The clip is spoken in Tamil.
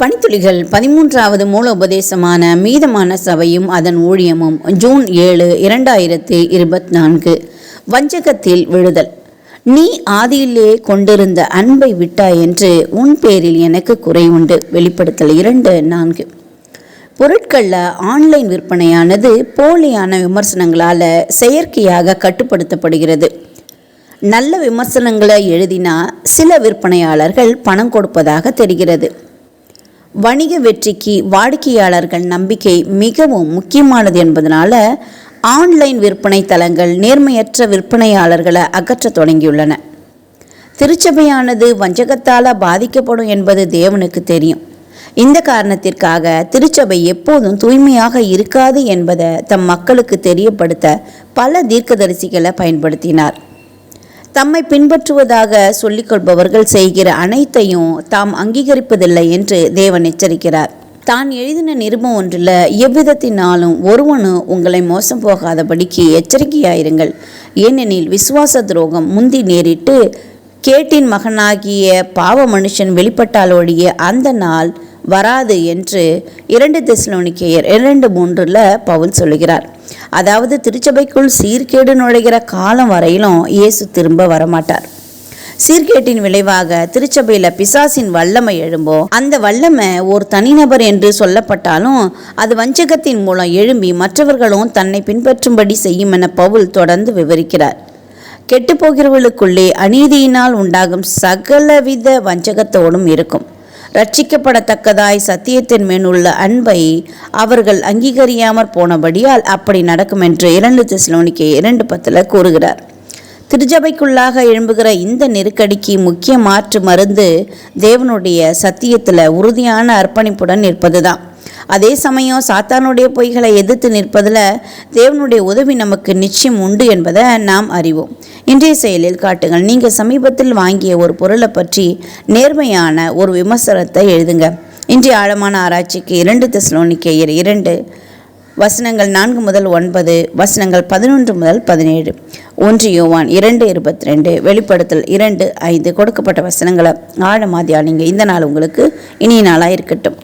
பணித்துளிகள் 13வது மூல உபதேசமான மீதமான சபையும் அதன் ஊழியமும் ஜூன் 7, 2024. வஞ்சகத்தில் விழுதல். நீ ஆதியிலே கொண்டிருந்த அன்பை விட்டாய் என்று உன் பேரில் எனக்கு குறை உண்டு. வெளிப்படுத்தல் 2:4. பொருட்களில் ஆன்லைன் விற்பனையானது போலியான விமர்சனங்களால் செயற்கையாக கட்டுப்படுத்தப்படுகிறது. நல்ல விமர்சனங்களை எழுதினா சில விற்பனையாளர்கள் பணம் கொடுப்பதாக தெரிகிறது. வணிக வெற்றிக்கு வாடிக்கையாளர்கள் நம்பிக்கை மிகவும் முக்கியமானது என்பதனால ஆன்லைன் விற்பனை தளங்கள் நேர்மையற்ற விற்பனையாளர்களை அகற்ற தொடங்கியுள்ளன. திருச்சபையானது வஞ்சகத்தால் பாதிக்கப்படும் என்பது தேவனுக்கு தெரியும். இந்த காரணத்திற்காக திருச்சபை எப்போதும் தூய்மையாக இருக்காது என்பதை தம் மக்களுக்கு தெரியப்படுத்த பல தீர்க்கதரிசிகளை பயன்படுத்தினார். தம்மை பின்பற்றுவதாக சொல்லிக்கொள்பவர்கள் செய்கிற அனைத்தையும் தாம் அங்கீகரிப்பதில்லை என்று தேவன் எச்சரிக்கிறார். தான் எழுதின நிருபம் ஒன்றில் எவ்விதத்தினாலும் ஒருவனும் உங்களை மோசம் போகாதபடிக்கு எச்சரிக்கையாயிருங்கள். ஏனெனில் விசுவாச துரோகம் முந்தி நேரிட்டு கேட்டின் மகனாகிய பாவ மனுஷன் வெளிப்பட்டாலோடைய அந்த நாள் வராது என்று 2 தெசலோனிக்கேயர் 2:3 பவுல் சொல்லுகிறார். அதாவது திருச்சபைக்குள் சீர்கேடு நுழைகிற காலம் வரையிலும் இயேசு திரும்ப வரமாட்டார். சீர்கேட்டின் விளைவாக திருச்சபையில் பிசாசின் வல்லமை எழும்போ அந்த வல்லமை ஒரு தனிநபர் என்று சொல்லப்பட்டாலும் அது வஞ்சகத்தின் மூலம் எழும்பி மற்றவர்களும் தன்னை பின்பற்றும்படி செய்யும் என பவுல் தொடர்ந்து விவரிக்கிறார். கெட்டுப்போகிறவர்களுக்குள்ளே அநீதியினால் உண்டாகும் சகலவித வஞ்சகத்தோடும் இருக்கும். ரட்சிக்கப்படத்தக்கதாய் சத்தியத்தின் மேலுள்ள அன்பை அவர்கள் அங்கீகரியாமற் போனபடியால் அப்படி நடக்கும் என்று 2 தெசலோனிக்கேயர் 2:10 கூறுகிறார். திருச்சபைக்குள்ளாக எழும்புகிற இந்த நெருக்கடிக்கு முக்கிய மாற்று மருந்து தேவனுடைய சத்தியத்தில் உறுதியான அர்ப்பணிப்புடன் நிற்பதுதான். அதே சமயம் சாத்தானுடைய பொய்களை எதிர்த்து நிற்பதில் தேவனுடைய உதவி நமக்கு நிச்சயம் உண்டு என்பதை நாம் அறிவோம். இன்றைய செயலில் காட்டுங்கள். நீங்கள் சமீபத்தில் வாங்கிய ஒரு பொருளை பற்றி நேர்மையான ஒரு விமர்சனத்தை எழுதுங்க. இன்றைய ஆழமான ஆராய்ச்சிக்கு 2 தெசலோனிக்கேயர் 2 வசனங்கள் 4 முதல் 9, வசனங்கள் 11 முதல் 17, 1 யோவான் 2:22, வெளிப்படுத்தல் 2:5 கொடுக்கப்பட்ட வசனங்களை ஆழமாக தியானிங்க. இந்த நாள் உங்களுக்கு இனிய நாளாக இருக்கட்டும்.